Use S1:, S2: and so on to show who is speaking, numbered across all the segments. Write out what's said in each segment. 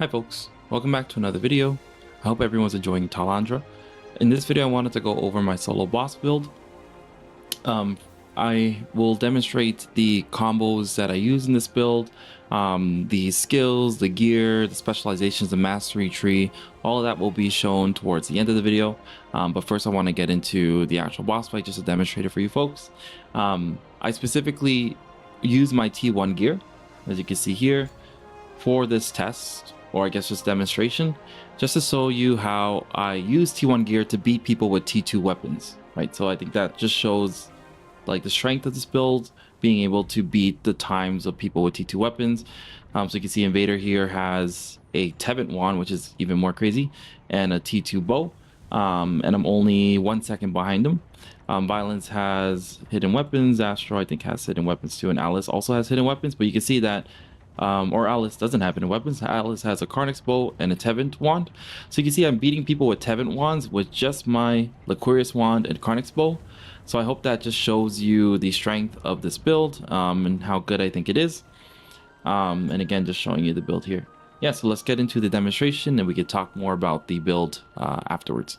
S1: Hi folks, welcome back to another video. I hope everyone's enjoying Talandre. In this video I wanted to go over my solo boss build. I will demonstrate the combos that I use in this build, the skills, the gear, the specializations, the mastery tree, all of that will be shown towards the end of the video. But first I want to get into the actual boss fight just to demonstrate it for you folks. I specifically use my T1 gear, as you can see here, for this test, or I guess just demonstration, just to show you how I use T1 gear to beat people with T2 weapons, right? So I think that just shows like the strength of this build, being able to beat the times of people with T2 weapons. So you can see Invader here has a Tevent wand, which is even more crazy, and a T2 bow, and I'm only 1 second behind him. Violence has hidden weapons, Astro I think has hidden weapons too, and Alice also has hidden weapons, but you can see that or Alice doesn't have hidden weapons. Alice has a Karnix bow and a Tevent wand. So you can see I'm beating people with Tevent wands with just my Liquirius wand and Karnix bow. So I hope that just shows you the strength of this build and how good I think it is. And again, just showing you the build here. Yeah, so let's get into the demonstration and we can talk more about the build afterwards.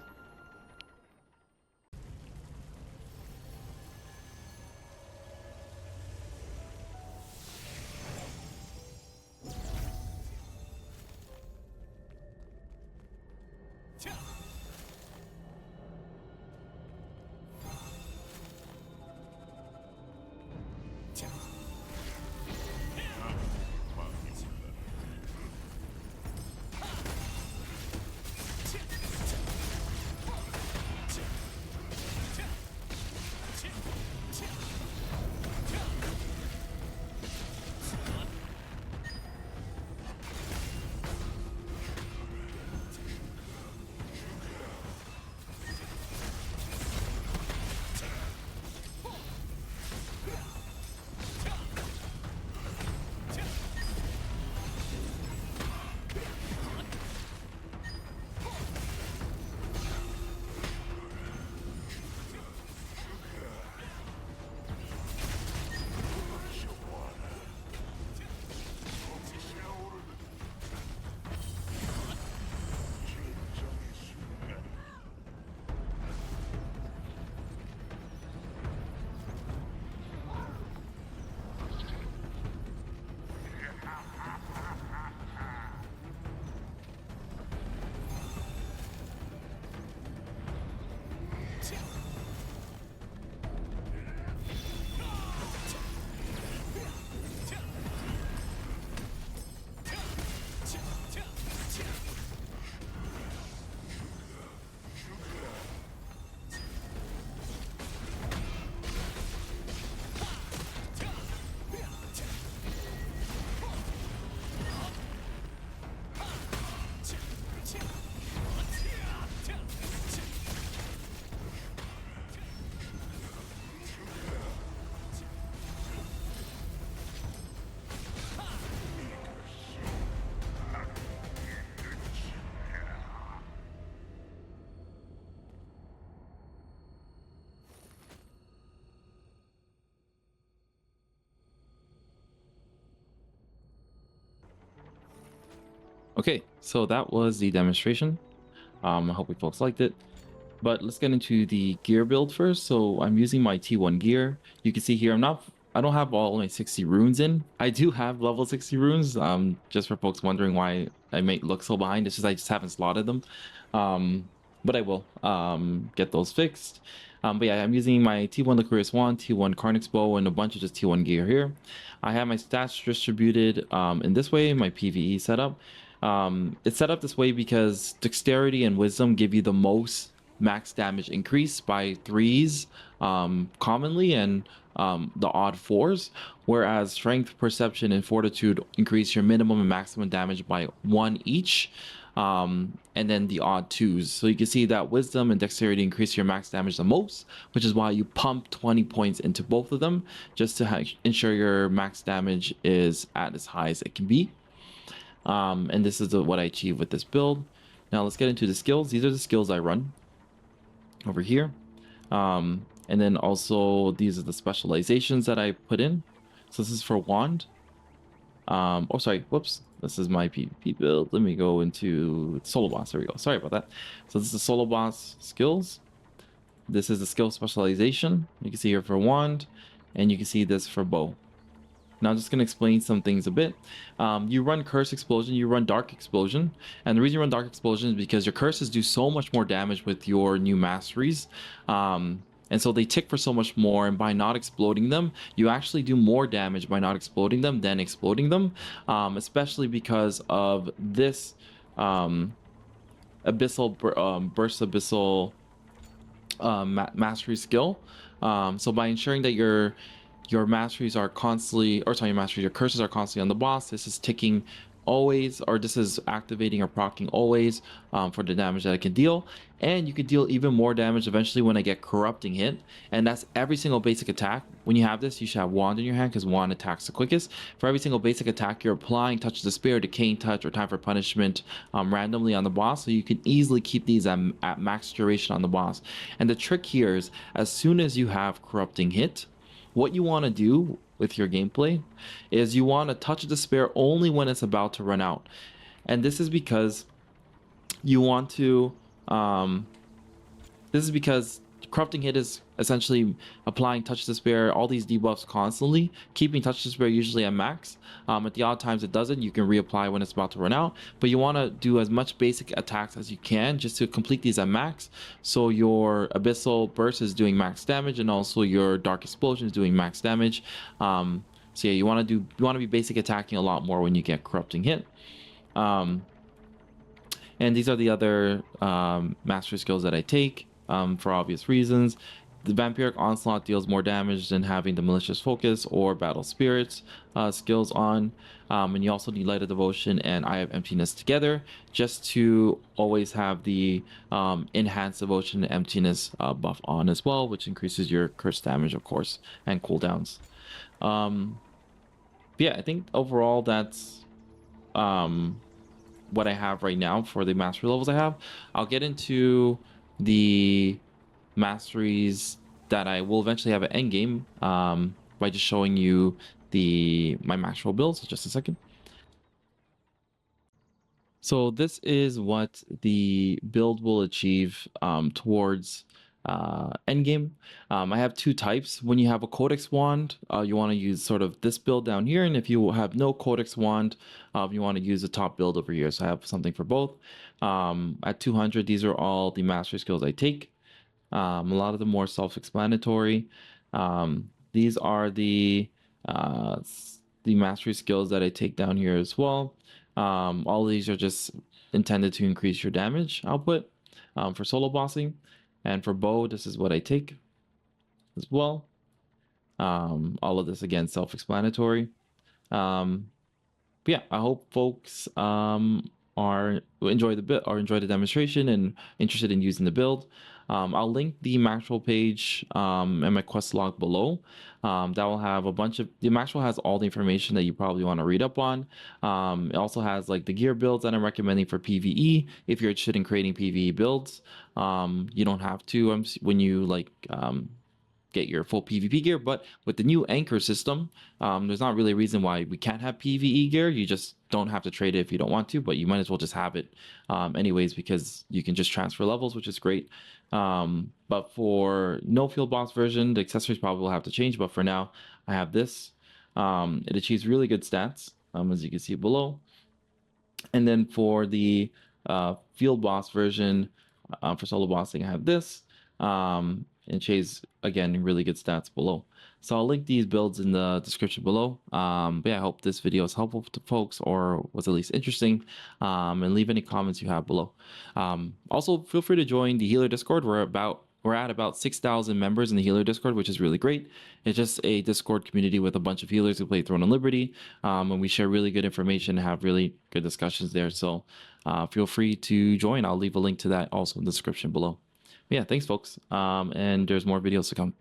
S1: Okay, so that was the demonstration. I hope you folks liked it. But let's get into the gear build first. So I'm using my T1 gear. You can see here I don't have all my 60 runes in. I do have level 60 runes. Just for folks wondering why I may look so behind. It's just I just haven't slotted them. But I will get those fixed. But yeah, I'm using my T1 Liquirius wand, T1 Karnix bow, and a bunch of just T1 gear here. I have my stats distributed in this way, my PvE setup. It's set up this way because dexterity and wisdom give you the most max damage increase by 3s commonly, and the odd 4s, whereas strength, perception, and fortitude increase your minimum and maximum damage by 1 each, and then the odd 2s. So you can see that wisdom and dexterity increase your max damage the most, which is why you pump 20 points into both of them just to ensure your max damage is at as high as it can be. And this is what I achieved with this build. Now let's get into the skills. These are the skills I run over here. And then also these are the specializations that I put in. So this is for wand. Oh, sorry, whoops. This is my PvP build. Let me go into solo boss. There we go. Sorry about that. So this is solo boss skills. This is the skill specialization. You can see here for wand, and you can see this for bow. Now I'm just going to explain some things a bit. You run Curse Explosion, you run Dark Explosion, and the reason you run Dark Explosion is because your curses do so much more damage with your new masteries. And so they tick for so much more, and by not exploding them, you actually do more damage by not exploding them than exploding them, especially because of this Burst Abyssal mastery skill. So by ensuring that your masteries are constantly, or sorry, your curses are constantly on the boss, this is ticking always, or this is activating or proccing always for the damage that it can deal. And you can deal even more damage eventually when I get corrupting hit, and that's every single basic attack. When you have this, you should have wand in your hand because wand attacks the quickest. For every single basic attack, you're applying Touch of Despair, Decaying Touch, or Time for Punishment randomly on the boss, so you can easily keep these at max duration on the boss. And the trick here is, as soon as you have corrupting hit, what you want to do with your gameplay is you want to Touch of Despair only when it's about to run out. And this is because you want to corrupting hit is essentially applying Touch of Despair, all these debuffs constantly, keeping Touch of Despair usually at max. At the odd times it doesn't, you can reapply when it's about to run out, but you want to do as much basic attacks as you can just to complete these at max, so your Abyssal Burst is doing max damage and also your Dark Explosion is doing max damage. So yeah, you want to be basic attacking a lot more when you get corrupting hit. And these are the other mastery skills that I take for obvious reasons. The Vampiric Onslaught deals more damage than having the Malicious Focus or Battle Spirits skills on. And you also need Light of Devotion and Eye of Emptiness together just to always have the Enhanced Devotion and Emptiness buff on as well, which increases your curse damage, of course, and cooldowns. Yeah, I think overall that's what I have right now for the mastery levels I have. I'll get into the masteries that I will eventually have at Endgame by just showing you my actual builds. So just a second. So this is what the build will achieve towards Endgame. I have two types. When you have a Codex wand, you want to use sort of this build down here, and if you have no Codex wand, you want to use the top build over here. So I have something for both. At 200, these are all the mastery skills I take. A lot of them more self-explanatory. These are the mastery skills that I take down here as well. All of these are just intended to increase your damage output for solo bossing. And for bow, this is what I take as well. All of this, again, self-explanatory. Yeah, I hope folks enjoy the demonstration and interested in using the build. I'll link the Maxwell page and my quest log below. That will have the Maxwell has all the information that you probably want to read up on. It also has like the gear builds that I'm recommending for PvE. If you're interested in creating PvE builds, you don't have to when you get your full PvP gear, but with the new anchor system, there's not really a reason why we can't have PvE gear. You just don't have to trade it if you don't want to, but you might as well just have it anyways, because you can just transfer levels, which is great. But for no field boss version, the accessories probably will have to change, but for now I have this. It achieves really good stats, as you can see below. And then for the field boss version, for solo bossing, I have this. And Chase, again, really good stats below. So I'll link these builds in the description below. But yeah, I hope this video is helpful to folks or was at least interesting. And leave any comments you have below. Also, feel free to join the Healer Discord. We're at about 6,000 members in the Healer Discord, which is really great. It's just a Discord community with a bunch of healers who play Throne of Liberty. And we share really good information and have really good discussions there. So feel free to join. I'll leave a link to that also in the description below. Yeah, thanks folks. And there's more videos to come.